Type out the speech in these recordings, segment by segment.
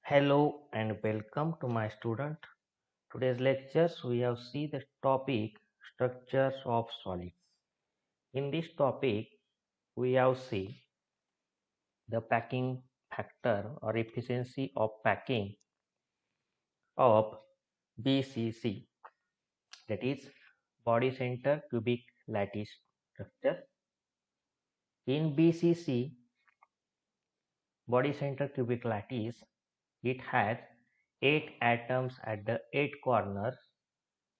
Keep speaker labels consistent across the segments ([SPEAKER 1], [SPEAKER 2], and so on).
[SPEAKER 1] Hello and welcome to my student. Today's lectures we have see the topic structures of solids. In this topic we have see the packing factor or efficiency of packing of BCC, that is body center cubic lattice structure. In BCC, body center cubic lattice, it has 8 atoms at the 8 corners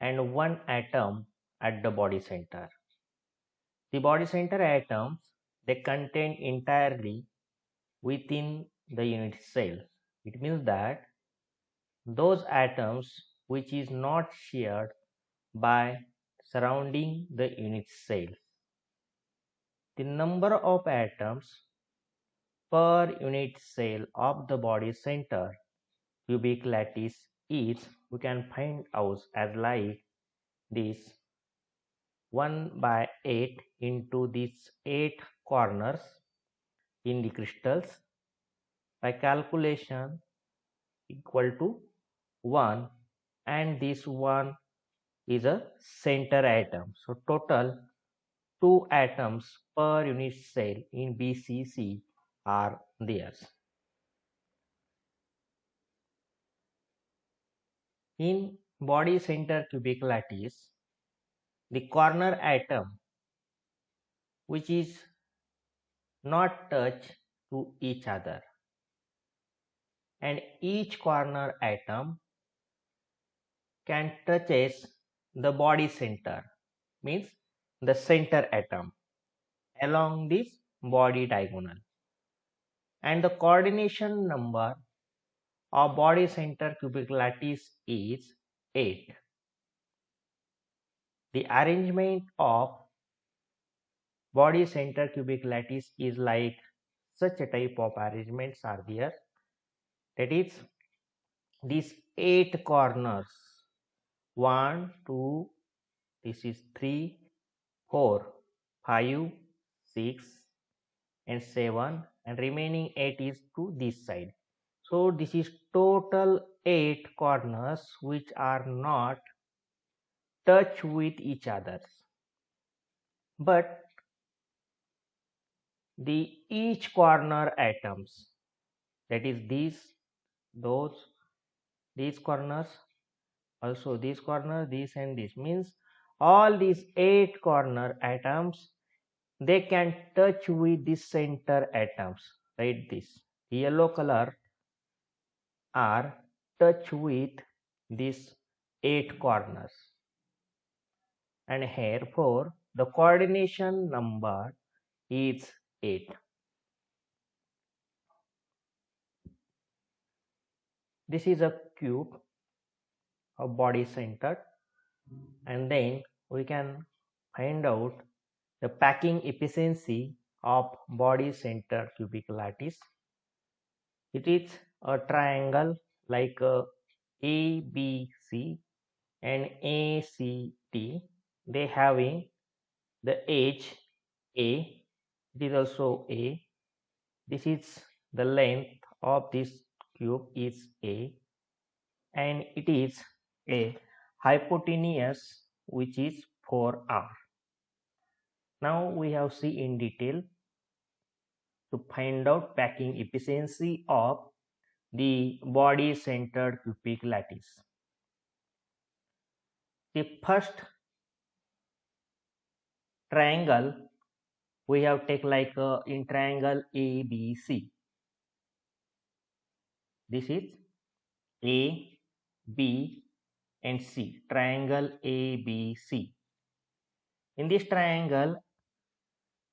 [SPEAKER 1] and 1 atom at the body center. The body center atoms, they contain entirely within the unit cell. It means that those atoms which is not shared by surrounding the unit cell. The number of atoms per unit cell of the body center cubic lattice is, we can find out as like this: 1 by 8 into these 8 corners in the crystals by calculation equal to 1, and this one is a center atom. So total 2 atoms per unit cell in BCC are theirs. In body center cubic lattice, the corner atom which is not touch to each other, and each corner atom can touches the body center, means the center atom along this body diagonal, and the coordination number of body center cubic lattice is 8. The arrangement of body center cubic lattice is like such a type of arrangements are there, that is these 8 corners, 1 2, this is 3 4 5 6 and 7, and remaining 8 is to this side. So this is total 8 corners which are not touch with each other, but the each corner atoms, that is those, these corners, also this corner, this and this, means all these 8 corner atoms, they can touch with the center atoms, right? This yellow color are touch with these 8 corners, and therefore the coordination number is 8. This is a cube of body centered, and then we can find out the packing efficiency of body centered cubic lattice. It is a triangle like ABC and ACT. They having the edge A. It is also A. This is the length of this cube is A, and it is a hypotenuse which is 4r. Now we have see in detail to find out packing efficiency of the body centered cubic lattice. The first triangle we have take like in triangle ABC. This is A, B and C, triangle ABC. In this triangle,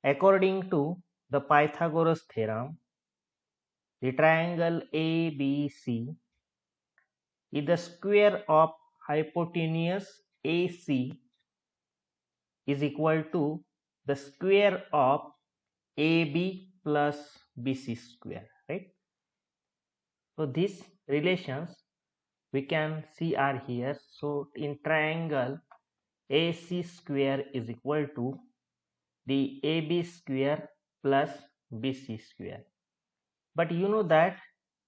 [SPEAKER 1] according to the Pythagoras theorem, the triangle ABC is the square of hypotenuse AC is equal to the square of AB plus BC square, right? So these relations we can see are here. So in triangle, AC square is equal to the AB square plus BC square. But you know that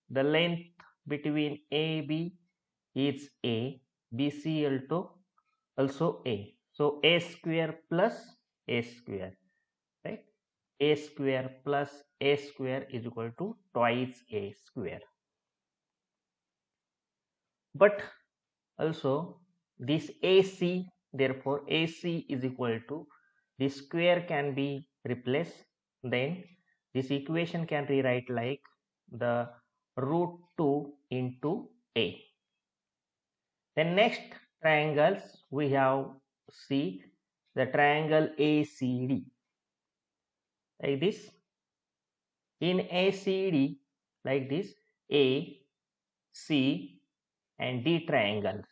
[SPEAKER 1] the length between AB is A, BC also A. So A square plus A square, right? A square plus A square is equal to twice A square. But also this AC, therefore AC is equal to, this square can be replaced, then this equation can rewrite like the root 2 into A. The next triangles we have see the triangle ACD like this. In ACD like this, A, C and D triangles,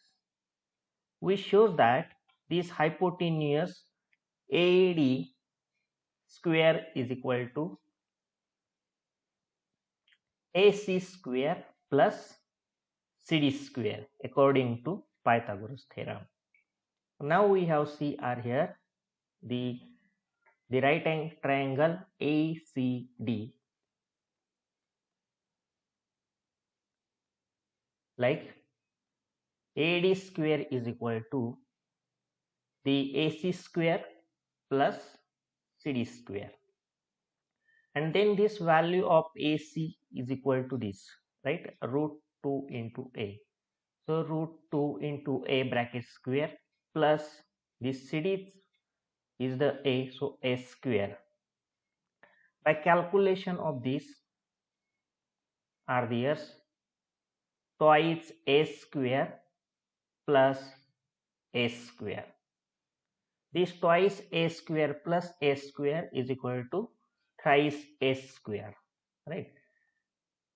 [SPEAKER 1] we show that this hypotenuse AD square is equal to AC square plus CD square according to Pythagoras theorem. Now we have see are here the right triangle ACD, like AD square is equal to the AC square plus CD square, and then this value of AC is equal to this, right, root 2 into A. So root 2 into A bracket square plus this CD is the A, so A square. By calculation of this are theirs, twice A square plus A square. This twice A square plus A square is equal to thrice A square, right?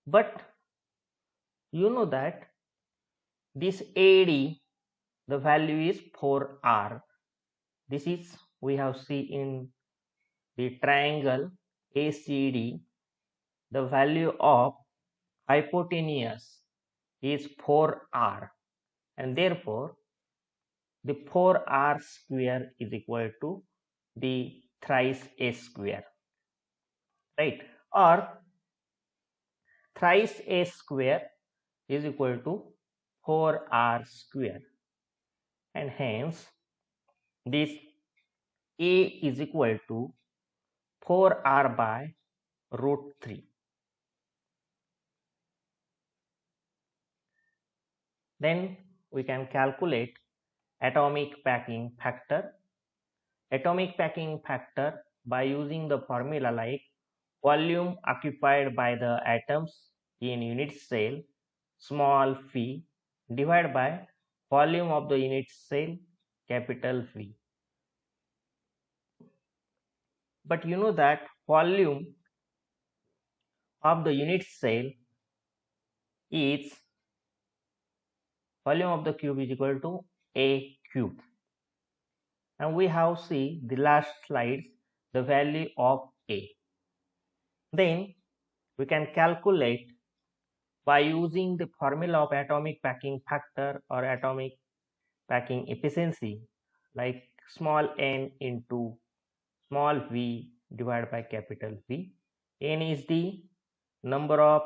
[SPEAKER 1] But you know that this AD, the value is 4R. This is we have seen in the triangle ACD, the value of hypotenuse is 4R, and therefore the 4R square is equal to the thrice A square, right? Or thrice A square is equal to 4R square, and hence this A is equal to 4R by root 3. Then we can calculate atomic packing factor. Atomic packing factor by using the formula like volume occupied by the atoms in unit cell small v divided by volume of the unit cell capital V. But you know that volume of the unit cell is volume of the cube is equal to A cube, and we have see the last slides the value of A. Then we can calculate by using the formula of atomic packing factor or atomic packing efficiency like small n into small v divided by capital V. N is the number of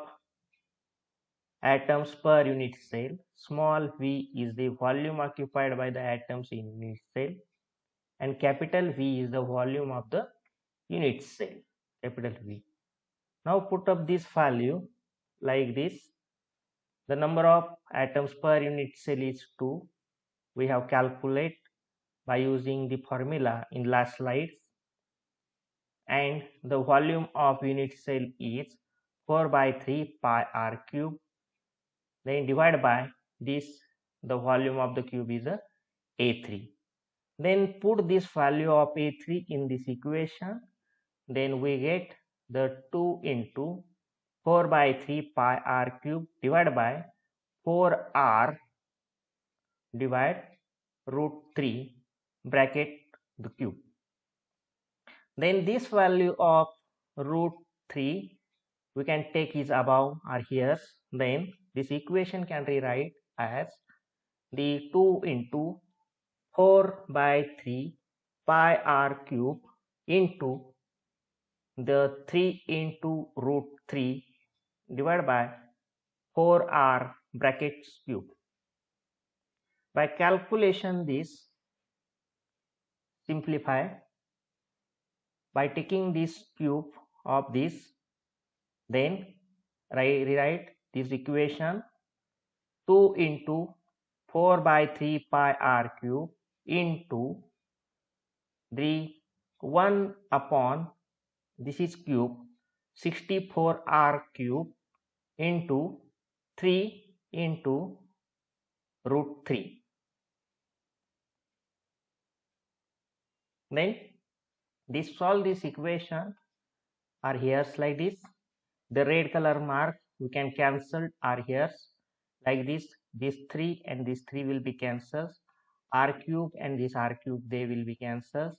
[SPEAKER 1] atoms per unit cell, small v is the volume occupied by the atoms in unit cell, and capital V is the volume of the unit cell, capital V. Now put up this value like this. The number of atoms per unit cell is 2. We have calculate by using the formula in last slides, and the volume of unit cell is 4 by 3 pi r cube. Then divided by this, the volume of the cube is a A3. Then put this value of A3 in this equation. Then we get the 2 into 4 by 3 pi r cube divided by 4r divide root 3 bracket the cube. Then this value of root 3 we can take is above or here. Then this equation can rewrite as the 2 into 4 by 3 pi r cube into the 3 into root 3 divided by 4r brackets cube. By calculation this simplify by taking this cube of this, then rewrite this equation 2 into 4 by 3 pi r cube into the 1 upon this is cube 64 r cube into 3 into root 3. Then solve this equation are here like this. The red color mark you can cancel are here like this. This 3 and this 3 will be cancelled. R cube and this R cube they will be cancelled,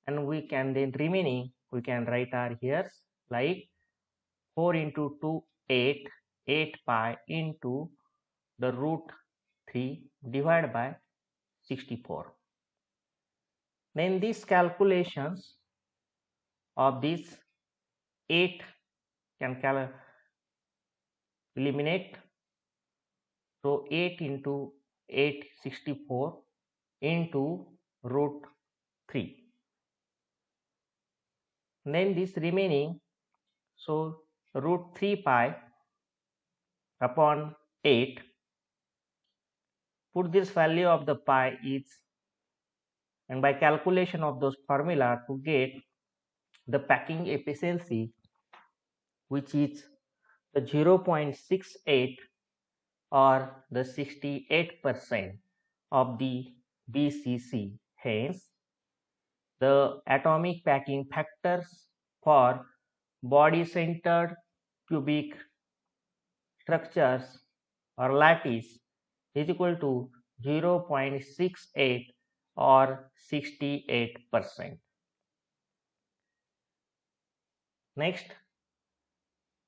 [SPEAKER 1] and we can then remaining we can write R here like 4 into 2 8 pi into the root 3 divided by 64. Then these calculations of this 8 can eliminate. So 8 into 8 64 into root 3. Then this remaining, so root 3 pi upon 8, put this value of the pi is, and by calculation of those formula to get the packing efficiency, which is the 0.68 or the 68% of the BCC. Hence, the atomic packing factors for body-centered cubic structures or lattice is equal to 0.68 or 68%. Next,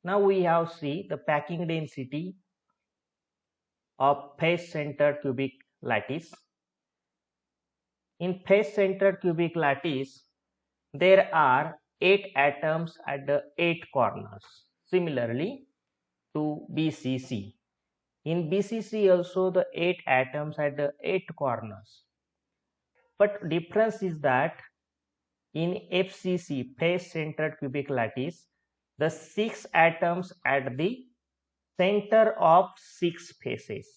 [SPEAKER 1] now we have see the packing density of face-centered cubic lattice. In face-centered cubic lattice, there are 8 atoms at the 8 corners, similarly to BCC. In BCC also the 8 atoms at the 8 corners. But difference is that in FCC, face-centered cubic lattice, the 6 atoms at the center of 6 faces.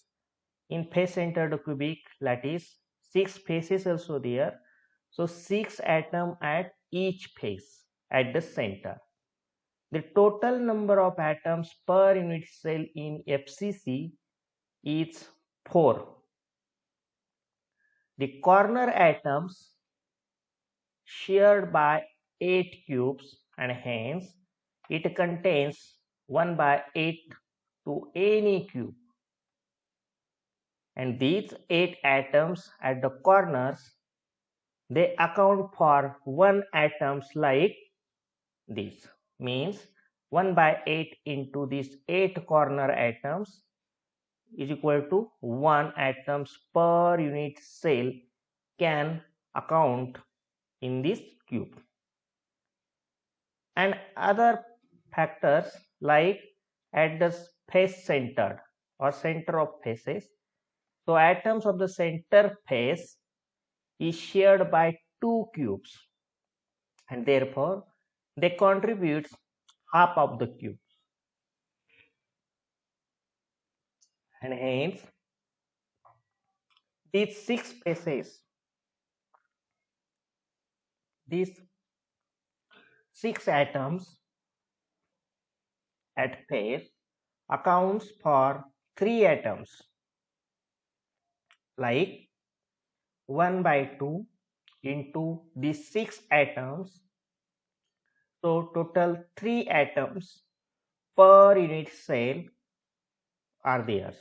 [SPEAKER 1] In face-centered cubic lattice, 6 faces also there. So 6 atoms at each face at the center. The total number of atoms per unit cell in FCC is 4. The corner atoms shared by 8 cubes, and hence it contains 1 by 8 to any cube. And these 8 atoms at the corners, they account for 1 atoms like this. Means 1 by 8 into these 8 corner atoms is equal to 1 atoms per unit cell can account in this cube. And other factors like at the face centered or center of faces. So atoms of the center face is shared by 2 cubes, and therefore they contribute half of the cube. And hence these 6 faces, these 6 atoms at face accounts for 3 atoms like 1 by 2 into these 6 atoms. So total 3 atoms per unit cell are there.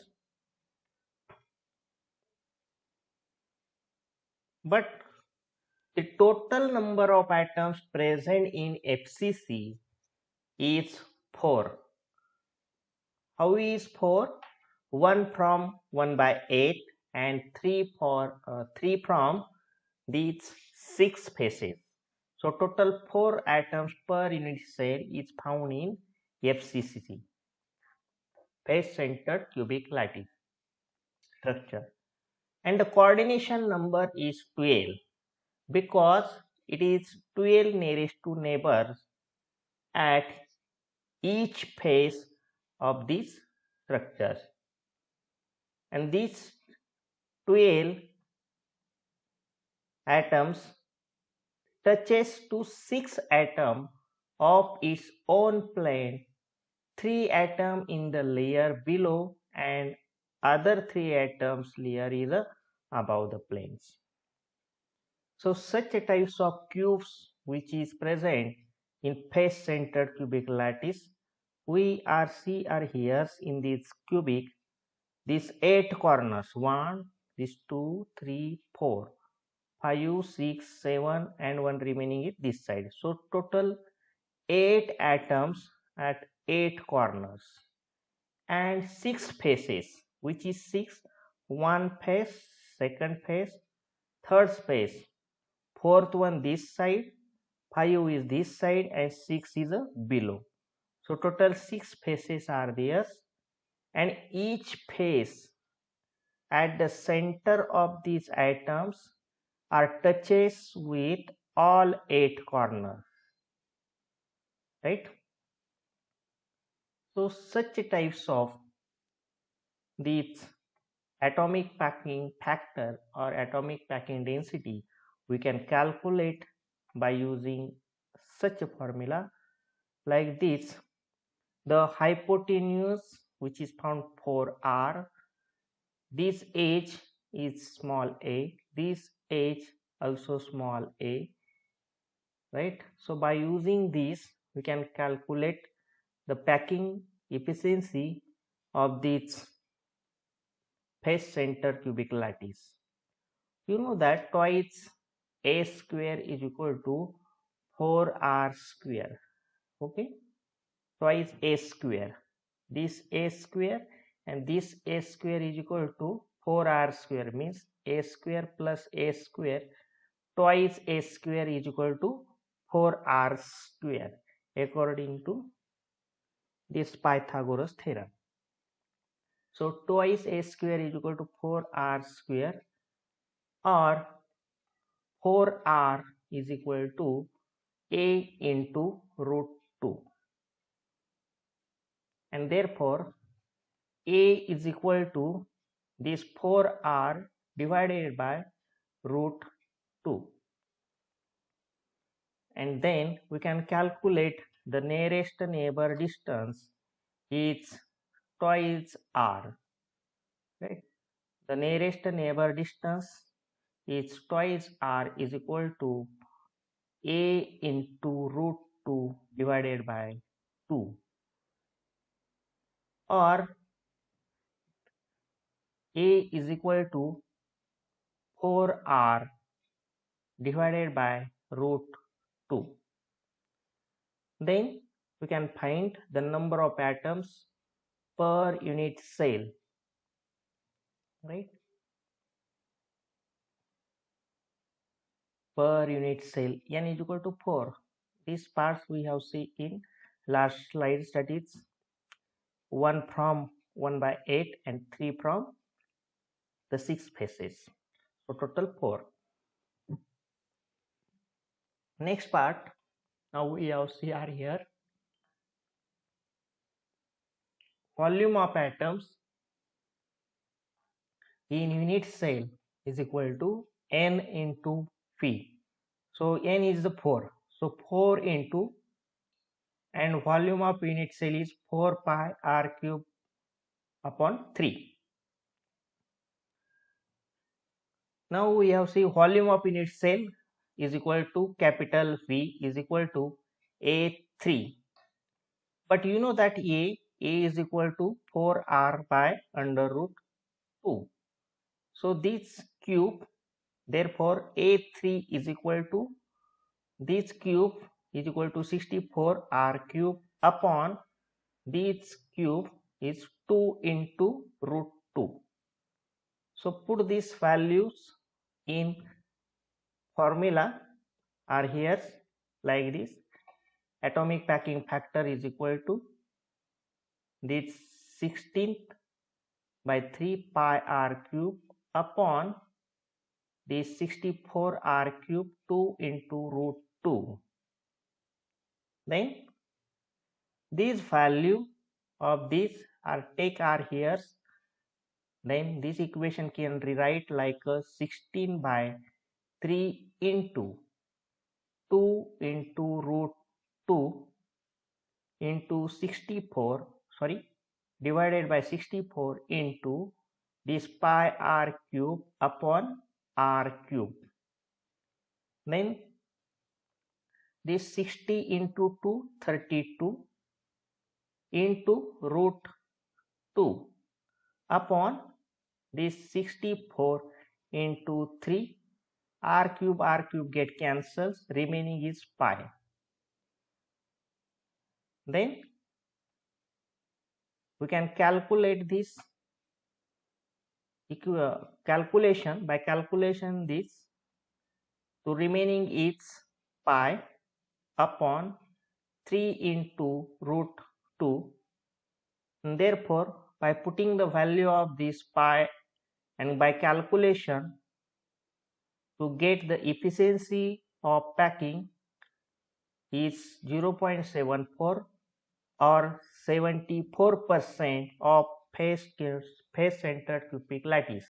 [SPEAKER 1] But the total number of atoms present in FCC is 4. How is 4? 1 from 1 by 8 and 3 from these 6 faces. So total 4 atoms per unit cell is found in FCC. face-centered cubic lattice structure. And the coordination number is 12 because it is 12 nearest to neighbors at each face of these structures. And these 12 atoms touches to 6 atoms of its own plane, 3 atoms in the layer below and other 3 atoms layer is above the planes. So such a types of cubes which is present in face-centered cubic lattice, we are see are here in this cubic, these 8 corners, 1, these 2, 3, 4, 5, 6, 7 and 1 remaining is this side. So total 8 atoms at 8 corners and 6 faces, which is 6, 1 face, second face, third face, fourth one this side, 5 is this side and 6 is below. So total 6 faces are there and each face at the center of these atoms are touches with all 8 corners, right? So such types of these atomic packing factor or atomic packing density we can calculate by using such a formula like this. The hypotenuse which is found for r, this edge is small a, this edge also small a, right? So by using this we can calculate the packing efficiency of this face center cubic lattice. You know that twice a square is equal to 4r square. Okay, twice a square. This a square and this a square is equal to 4r square, means a square plus a square twice a square is equal to 4r square according to this Pythagoras theorem. So twice a square is equal to 4r square, or 4r is equal to a into root 2, and therefore a is equal to this 4r divided by root 2, and then we can calculate the nearest neighbor distance is twice r, right? The nearest neighbor distance is twice r is equal to a into root 2 divided by 2, or a is equal to 4r divided by root 2. Then we can find the number of atoms per unit cell, right? Per unit cell, n is equal to 4. These parts we have seen in last slides, that is 1 from 1 by 8 and 3 from the 6 faces. So total 4. Next part, now we have see are here volume of atoms in unit cell is equal to n into phi. So n is the 4. So 4 into, and volume of unit cell is 4 pi r cube upon 3. Now we have see volume of unit cell is equal to capital V is equal to A3. But you know that A is equal to 4r by under root 2. So this cube, therefore A3 is equal to, this cube is equal to 64r cube upon this cube is 2 into root 2. So put these values in formula are here like this. Atomic packing factor is equal to this 16th by 3 pi r cube upon this 64 r cube 2 into root 2. Then this value of this take r here. Then this equation can rewrite like a 16 by 3 into 2 into root 2 into 64, divided by 64 into this pi r cube upon r cube. Then this 60 into 2, 32 into root 2 upon this 64 into 3, r cube get cancels, remaining is pi. Then we can calculate this calculation. By calculation this, to remaining is pi upon 3 into root 2. And therefore, by putting the value of this pi and by calculation to get the efficiency of packing is 0.74 or 74% of face-centered cubic lattice.